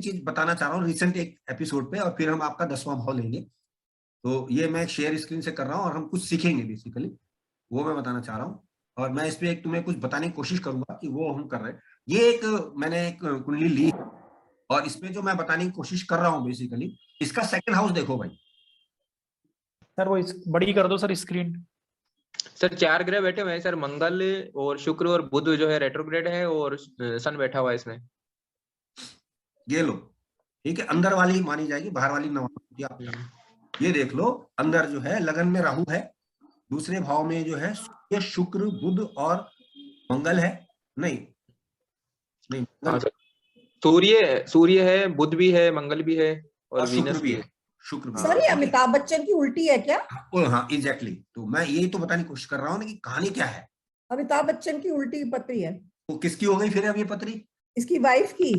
चीज बताना चाह रहा हूँ रिसेंट एक एपिसोड पे, और फिर हम आपका 10वां भाव लेंगे। तो ये मैं शेयर स्क्रीन से कर रहा हूँ और हम कुछ सीखेंगे बेसिकली, वो मैं बताना चाह रहा हूँ। और मैं इसमें एक तुम्हें कुछ बताने की कोशिश करूंगा कि वो हम कर रहे हैं। ये एक मैंने एक कुंडली ली, और इसमें जो मैं बताने की कोशिश कर रहा हूँ बेसिकली, इसका सेकंड हाउस देखो भाई। सर वो बड़ी कर दो सर स्क्रीन। सर 4 ग्रह बैठे हुए हैं सर, मंगल और शुक्र और बुध जो है रेट्रोग्रेड है, और सन बैठा हुआ है इसमें। ये लो, ठीक है, अंदर वाली मानी जाएगी, बाहर वाली न मानी जाएगी। ये देख लो, अंदर जो है लगन में राहु है, दूसरे भाव में जो है सूर्य, शुक्र, बुध और मंगल है। नहीं नहीं, सूर्य है, बुध भी है, मंगल भी है, और शुक्र भी है। शुक्र भी। सर ये अमिताभ बच्चन की उल्टी है क्या? हाँ एग्जैक्टली। तो मैं यही तो बताने की कोशिश कर रहा हूँ ना कि कहानी क्या है। अमिताभ बच्चन की उल्टी पत्री है। तो किसकी हो गई फिर अब ये पत्री? इसकी वाइफ की।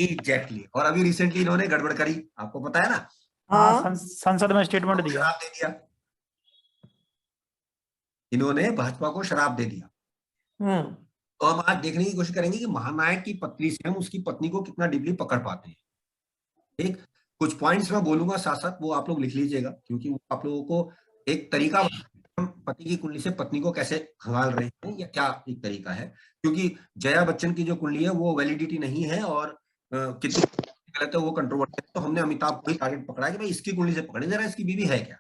एग्जैक्टली। और अभी रिसेंटली इन्होंने गड़बड़ करी, आपको पता है ना। हाँ, संसद में स्टेटमेंट दिया, शराब दे दिया इन्होंने, भाजपा को शराब दे दिया। तो हम आज देखने की कोशिश करेंगे कि महानायक की पत्नी से हम उसकी पत्नी को कितना डीपली पकड़ पाते हैं। ठीक, कुछ पॉइंट्स मैं बोलूंगा साथ साथ, वो आप लोग लिख लीजिएगा, क्योंकि वो आप लोगों को एक तरीका, हम पति की कुंडली से पत्नी को कैसे खंगाल रहे हैं या क्या एक तरीका है। क्योंकि जया बच्चन की जो कुंडली है वो वैलिडिटी नहीं है, और कितनी गलत है वो कंट्रोवर्सी है। तो हमने अमिताभ को ही टारगेट पकड़ा कि भाई इसकी कुंडली से पकड़े जरा, इसकी बीवी है क्या।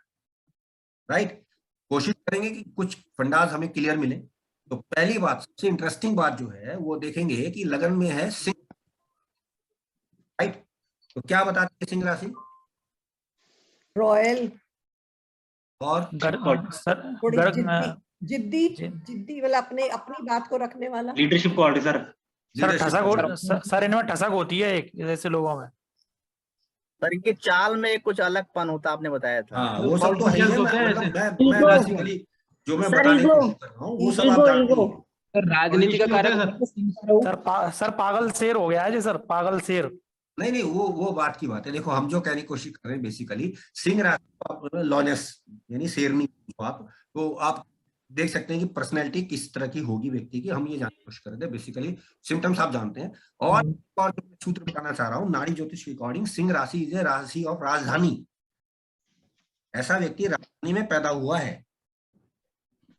राइट, कोशिश करेंगे कि कुछ फंडाज हमें क्लियर मिले। तो पहली बात, सबसे इंटरेस्टिंग बात जो है वो देखेंगे कि लगन में है सिंह। राइट, तो क्या बताते हैं सिंह राशि? रॉयल और जिद्दी जिद्दी वाला, अपने अपनी बात को रखने वाला, लीडरशिप क्वालिटी सर। सर इनमें ठसक होती है एक ऐसे लोगों में। सर इनकी चाल में कुछ अलगपन होता, आपने बताया था। हाँ, वो सब तो है ही है। मैं बेसिकली जो मैं बताने की कोशिश कर रहा हूँ वो सब आप जानते हैं। राजनीति का कारक सर पागल शेर हो गया है जी, सर पागल शेर। नहीं, वो बात की बात है। देखो, हम जो कहने की कोशिश कर रहे हैं बेसिकली, सिंह राशि लॉनेस यानी शेरनी आप, तो आप देख सकते हैं कि पर्सनैलिटी किस तरह की होगी व्यक्ति की, हम ये जानने की कोशिश कर रहे थे। बेसिकली सिम्टम्स आप जानते हैं। और जो सूत्र बताना चाह रहा हूँ, नाड़ी ज्योतिष के अकॉर्डिंग सिंह राशि इज ए राशि ऑफ राजधानी। ऐसा व्यक्ति राजधानी में पैदा हुआ है,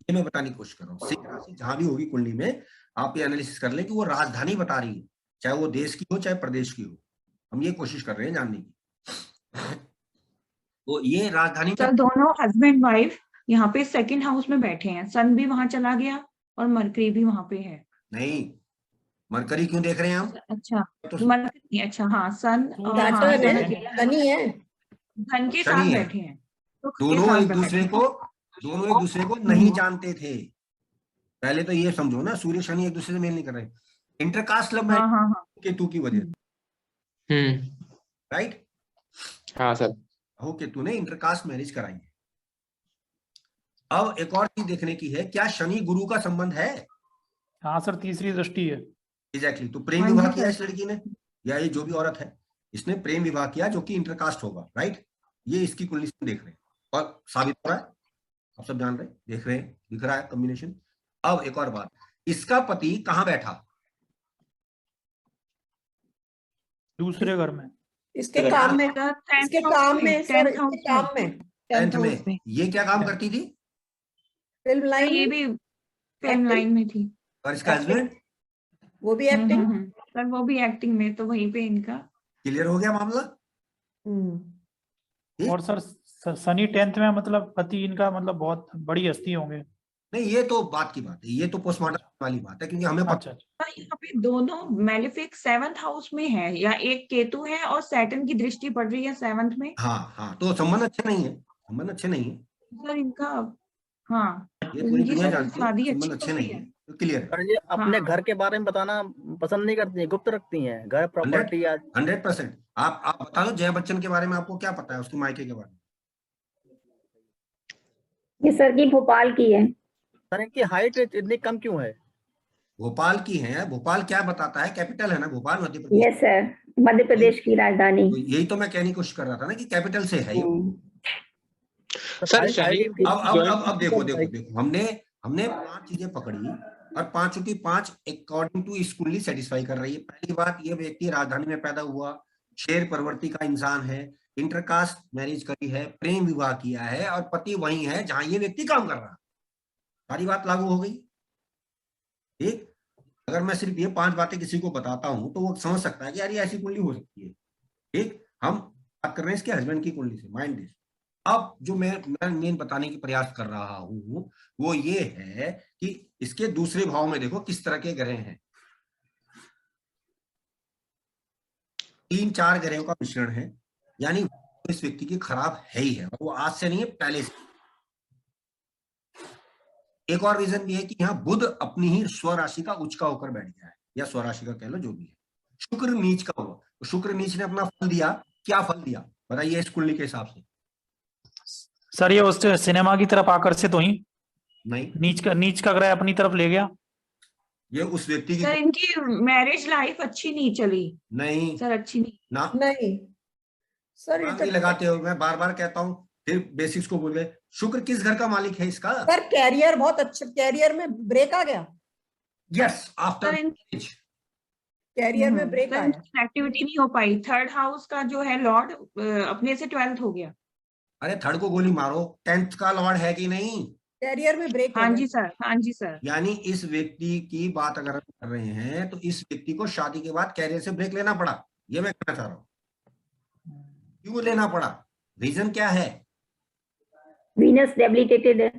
ये मैं बताने की कोशिश कर रहा हूँ। सिंह राशि जहां भी होगी कुंडली में, आप ये एनालिसिस कर लें कि वो राजधानी बता रही है, चाहे वो देश की हो चाहे प्रदेश की हो। हम ये कोशिश कर रहे हैं जानने की। तो ये राजधानी सर दोनों हस्बैंड वाइफ यहाँ पे सेकंड हाउस में बैठे हैं, सन भी वहां चला गया और मरकरी भी वहां पे है। नहीं, मरकरी क्यों देख रहे हैं हम? अच्छा तो मरकरी, अच्छा हाँ, सन शनि है, धन के साथ बैठे हैं। तो दोनों एक दूसरे को नहीं जानते थे। पहले तो ये समझो ना, सूर्य शनि एक दूसरे से मेल नहीं कर रहे, इंटरकास्ट लव मैरिज केतु की वजह। राइट, हाँ सर, राहु केतु ने इंटरकास्ट मैरिज कराई है। अब एक और चीज देखने की है, क्या शनि गुरु का संबंध है? हाँ सर, तीसरी दृष्टि है। एग्जैक्टली। तो प्रेम विवाह किया इस लड़की ने, या ये जो भी औरत है इसने प्रेम विवाह किया, जो कि इंटरकास्ट होगा। राइट, ये इसकी कुंडली से देख रहे हैं और साबित हो रहा है, आप सब जान रहे हैं, देख रहे हैं, दिख रहा है कॉम्बिनेशन। अब एक और बात, इसका पति कहां बैठा? दूसरे घर में, इसके काम में, इसके काम में, टेंथ में। ये क्या काम करती थी? फिल्म लाइन, ये भी फिल्म लाइन में थी। और इसका हस्बैंड? वो भी एक्टिंग। सर वो भी एक्टिंग में, तो वहीं पे इनका क्लियर हो गया मामला। और सर शनि 10th में, मतलब पति इनका मतलब बहुत बड़ी हस्ती होंगे। नहीं, ये तो बात की बात है, ये तो पोस्टमार्टम वाली बात है, क्योंकि हमें अच्छा, यहाँ पे दोनों मेलेफिक 7th हाउस में है, या एक केतु है और सैटर्न की दृष्टि पड़ रही है 7th में। हाँ, तो संबंध अच्छे नहीं है, संबंध अच्छे नहीं है सर इनका, हाँ, ये पूरी दुनिया जानती है, शादी संबंध अच्छे नहीं है, तो क्लियर है। और ये अपने घर के बारे में बताना पसंद नहीं करती है, गुप्त रखती हैं, घर प्रॉपर्टी। 100%। आप बता दो, जया बच्चन के बारे में आपको क्या पता है, उसकी मायके के बारे में? ये सर की भोपाल की है। सर इनकी हाइट इतनी कम क्यों है? भोपाल की है। भोपाल क्या बताता है? कैपिटल है ना भोपाल, मध्य प्रदेश। यस सर, मध्य प्रदेश की राजधानी। तो यही तो मैं कहने की कोशिश कर रहा था ना कि कैपिटल से है ये। सर अब देखो, हमने 5 चीजें पकड़ी, और 5 की 5 अकॉर्डिंग टू इस कुंडली सेटिस्फाई कर रही है। पहली बात, ये व्यक्ति राजधानी में पैदा हुआ, शेर प्रवृत्ति का इंसान है, इंटरकास्ट मैरिज करी है, प्रेम विवाह किया है और पति वही है जहां ये व्यक्ति काम कर रहा है। सारी बात लागू हो गई। ठीक, अगर मैं सिर्फ ये 5 बातें किसी को बताता हूं तो वो समझ सकता है कि यार ये ऐसी कुंडली हो सकती है। ठीक, हम बात कर रहे हैं इसके हस्बैंड की कुंडली से, माइंड दिस। अब जो मैं मेन बताने की प्रयास कर रहा हूं वो ये है कि इसके दूसरे भाव में देखो किस तरह के ग्रह हैं। 3-4 ग्रहों का मिश्रण है, यानी इस व्यक्ति की खराब है ही है, और वो आज से नहीं है, पहले से। एक और रीजन भी है कि यहाँ बुध अपनी ही स्वराशि का उच्च का होकर बैठ गया है, या स्वराशि का कह लो, जो भी है। शुक्र नीच का हुआ, तो शुक्र नीच ने अपना फल दिया। क्या फल दिया बताइए इस कुंडली के हिसाब से? सर ये उस सिनेमा की तरफ आकर्षित हुई? नहीं, नीच का ग्रह अपनी तरफ ले गया। ये उस व्यक्ति की सर इनकी मैरिज लाइफ अच्छी नहीं चली। नहीं सर अच्छी नहीं ना, नहीं सर, ये नहीं लगाते हो, मैं बार बार कहता हूँ, फिर बेसिक्स को भूल गए। शुक्र किस घर का मालिक है इसका? सर कैरियर बहुत अच्छा, कैरियर में ब्रेक आ गया, यस, आफ्टर कैरियर में ब्रेक आया। एक्टिविटी नहीं हो पाई। 3rd हाउस का जो है लॉर्ड अपने से 12th हो गया। अरे 3rd को गोली मारो, 10th का लॉर्ड है कि नहीं? कैरियर में ब्रेक हाँ जी सर, हाँ जी सर। यानी इस व्यक्ति की बात अगर हम कर रहे हैं तो इस व्यक्ति को शादी के बाद कैरियर से ब्रेक लेना पड़ा, ये मैं कहना चाह रहा हूँ। क्यों लेना पड़ा, रीजन क्या है? वीनस डेबिलिटेटेड है।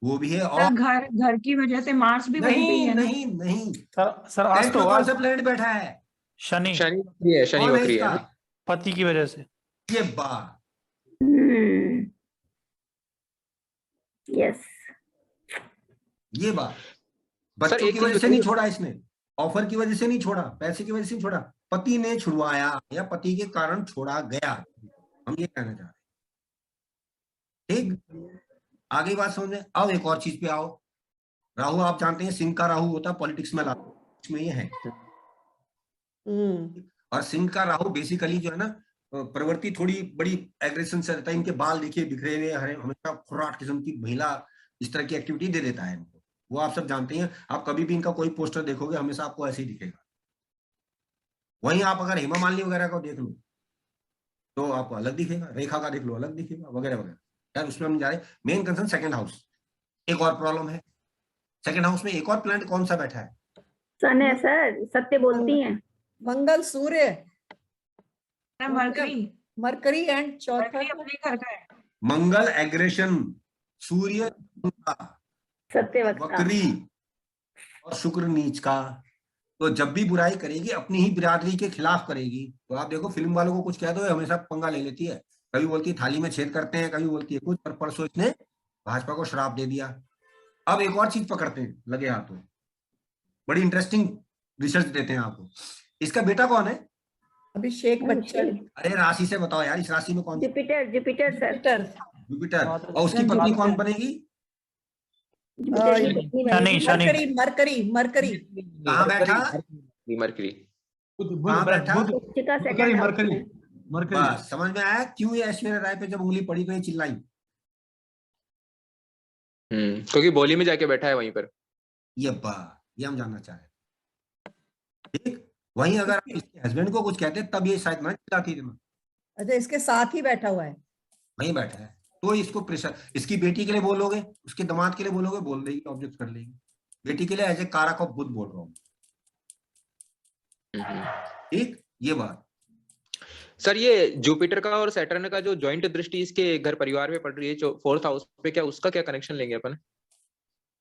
वो भी है, और घर की वजह से मार्स भी वहीं पे ही है ना। नहीं सर आज तो कौन सा प्लेनेट बैठा है? शनि वक्री है, शनि कौन है वक्री है। इसका? पति की वजह से। ये बात, यस, ये बात बच्चों एक की चीज वजह से नहीं बताइए। छोड़ा इसने, ऑफर की वजह से नहीं छोड़ा, पैसे की वजह से नहीं छोड़ा, पति ने छुड़वाया या पति के कारण छोड़ा गया, हम ये कहना चाह रहे हैं। ठीक, आगे बात समझ में। अब एक और चीज पे आओ। राहु आप जानते हैं सिंह का राहु होता है पॉलिटिक्स में, इसमें ये है। और सिंह का राहु बेसिकली जो है ना, प्रवृत्ति थोड़ी बड़ी एग्रेशन से रहता है। इनके बाल देखिए बिखरे हुए, हमेशा खुराट किस्म की महिला इस तरह की एक्टिविटी दे देता है इनको, वो आप सब जानते हैं। आप कभी भी इनका कोई पोस्टर देखोगे हमेशा आपको ऐसे ही दिखेगा। वहीं आप अगर हेमा मालिनी वगैरह को देख लो तो आपको अलग दिखेगा, रेखा का देख लो अलग दिखेगा, वगैरह वगैरह। यार उसमें हम जा रहे, मेन कंसर्न 2nd हाउस। एक और प्रॉब्लम है, 2nd हाउस में एक और प्लैनेट कौन सा बैठा है? सन है सर, सत्य बोलती हैं। मंगल, सूर्य, मरकरी। मरकरी एंड चौथा अपने घर का है। मंगल एग्रेशन, सूर्य सत्यवक्ता, वक्री और शुक्र नीच का। तो जब भी बुराई करेगी अपनी ही बिरादरी के खिलाफ करेगी। तो आप देखो फिल्म वालों को कुछ कह दो हमेशा पंगा ले लेती है, कभी बोलती है थाली में छेद करते हैं, कभी बोलती है कुछ। पर परसों इसने भाजपा को श्राप दे दिया। अब एक और चीज पकड़ते हैं लगे हाथों, बड़ी इंटरेस्टिंग रिसर्च देते हैं आपको। इसका बेटा कौन है? अभिषेक बच्चन। अरे राशि से बताओ यार, इस राशि में कौन? Jupiter, Jupiter sir, Jupiter. और उसकी पत्नी कौन बनेगी? Mercury, mercury, mercury. कहाँ बैठा? मरकरी। कहाँ बैठा? मरकरी। बस समझ में आया क्यों ये ऐश्वर्या राय पे जब उंगली पड़ी तो ये चिल्लाई। क्योंकि बोली में जाके बैठा है वहीं पर। ये हम जानना चाह रहे। ठीक, वहीं अगर इसके हस्बैंड को कुछ कहते तब ये शायद ना चिल्लाती थी। अच्छा, इसके साथ ही बैठा हुआ है, वहीं बैठा है तो इसको प्रेशर। इसकी बेटी के लिए बोलोगे, उसके दामाद के लिए बोलोगे, बोल देगी, ऑब्जेक्ट कर लेगी। बेटी के लिए एज ए कारक ऑफ बुध बोल रहा हूँ। ठीक, ये बात। सर ये जुपिटर का और सैटर्न का जो जॉइंट दृष्टि इसके घर परिवार में पड़ रही है, जो 4th हाउस पे, क्या उसका क्या कनेक्शन लेंगे अपन?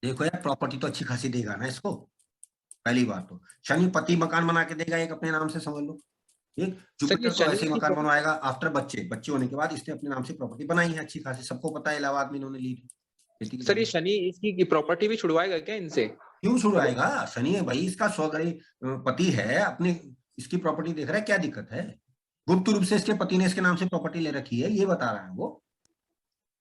देखो यार, प्रॉपर्टी तो अच्छी खासी देगा ना इसको। पहली बात तो शनि पति मकान बना के देगा एक अपने नाम से, समझ लो। ठीक, जुपिटर तो ऐसे मकान बनवाएगा आफ्टर बच्चे होने के बाद। इसने अपने नाम से प्रॉपर्टी बनाई है अच्छी खासी, सबको पता है, इलाहाबाद में इन्होंने ली थी। सर ये शनि इसकी प्रॉपर्टी भी छुड़वाएगा क्या इनसे? क्यों छुड़वाएगा? शनि है भाई इसका स्वग्रही पति है, अपने इसकी प्रॉपर्टी देख रहा है, क्या दिक्कत है? गुप्त रूप से इसके पति ने इसके नाम से प्रॉपर्टी ले रखी है, ये बता रहा है वो।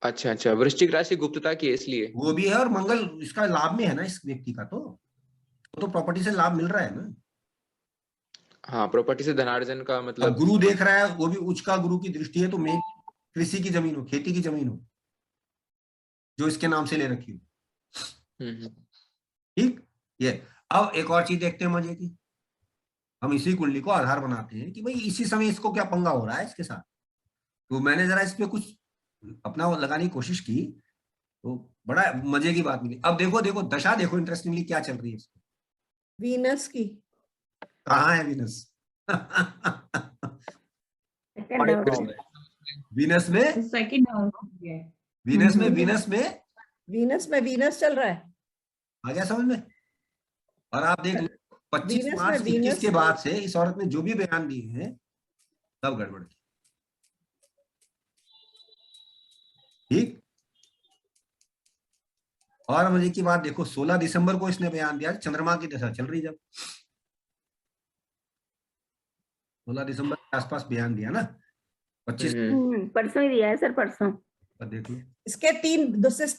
अच्छा, वृश्चिक राशि गुप्तता की है इसलिए वो भी है, और मंगल इसका लाभ में है ना इस व्यक्ति का, तो प्रॉपर्टी से लाभ मिल रहा है ना। हाँ, प्रॉपर्टी से धनार्जन का मतलब। गुरु देख रहा है, वो भी उच्च का गुरु की दृष्टि है, तो मैं कृषि की जमीन हो, खेती की जमीन हो, जो इसके नाम से ले रखी हो। ठीक, ये अब एक और चीज देखते हैं मजे की। हम इसी कुंडली को आधार बनाते हैं कि भाई इसी समय इसको क्या पंगा हो रहा है इसके साथ। तो मैंने जरा इस पे कुछ अपना लगाने की कोशिश की, तो बड़ा मजे की बात मिली। अब देखो देखो दशा देखो इंटरेस्टिंगली क्या चल रही है इसको। वीनस की कहाँ है वीनस? सेकंड हाउस में। वीनस में, सेकंड हाउस है। वीनस में, वीनस में, वीनस में वीनस चल रहा है। आ गया समझ में? और आप देख लो 25 वीनस में मार्च 21 वीनस के बाद से इस औरत ने जो भी बयान दिए हैं सब गड़बड़ की। ठीक। और मजे की बात देखो 16 दिसंबर को इसने बयान दिया, चंद्रमा की दशा चल रही, जब 16 दिसंबर के आसपास बयान दिया ना, 25 परसों ही दिया है सर, परसों। पर देख लो। इसके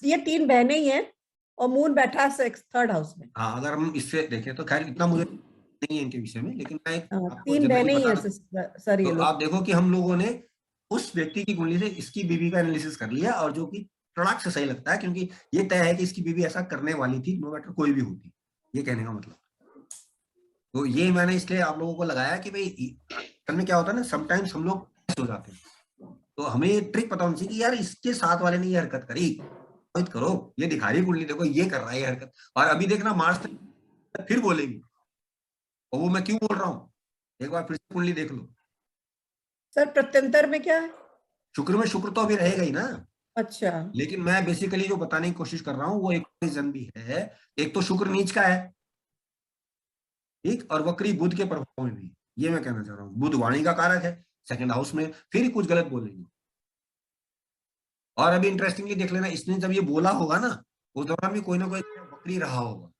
ये 3 बहनें ही हैं और मून बैठा थर्ड हाउस में। हाँ, अगर हम इससे देखें तो खैर इतना मुझे नहीं है इनके विषय में, लेकिन मैं आपको 3 जनरली बहनें ही बता हैं रहा हूं। सर ये तो लोग। आप देखो कि हम लोगों ने उस व्यक्ति की कुंडली से इसकी बीवी का एनालिसिस कर लिया, और जो कि तड़ाक से सही लगता है, क्योंकि ये तय है कि इसकी बीवी ऐसा करने वाली थी, नो मैटर कोई भी होती, ये कहने का मतलब। तो ये मैंने इसलिए आप लोगों को लगाया कि भाई में क्या होता है ना, समटाइम्स हम लोग हो जाते हैं, तो हमें ये ट्रिक पता होनी चाहिए कि यार इसके साथ वाले ने ये हरकत करी, करो, ये दिखा रही कुंडली देखो ये कर रहा है ये हरकत, और अभी देखना मार्च तक फिर बोलेगी, और वो मैं क्यों बोल रहा हूँ, एक बार फिर से कुंडली देख लो। सर प्रत्यंतर में क्या है? शुक्र में शुक्र तो अभी रहेगा ही ना। अच्छा, लेकिन मैं बेसिकली जो बताने की कोशिश कर रहा हूँ वो एक रीजन भी है, एक तो शुक्र नीच का है, ठीक, और वक्री बुध के प्रभाव में भी, ये मैं कहना चाह रहा हूँ। बुध वाणी का कारक है, सेकंड हाउस में, फिर कुछ गलत बोलेंगे। और अभी इंटरेस्टिंगली देख लेना, इसने जब ये बोला होगा ना, उस दौरान भी कोई ना कोई वक्री रहा होगा,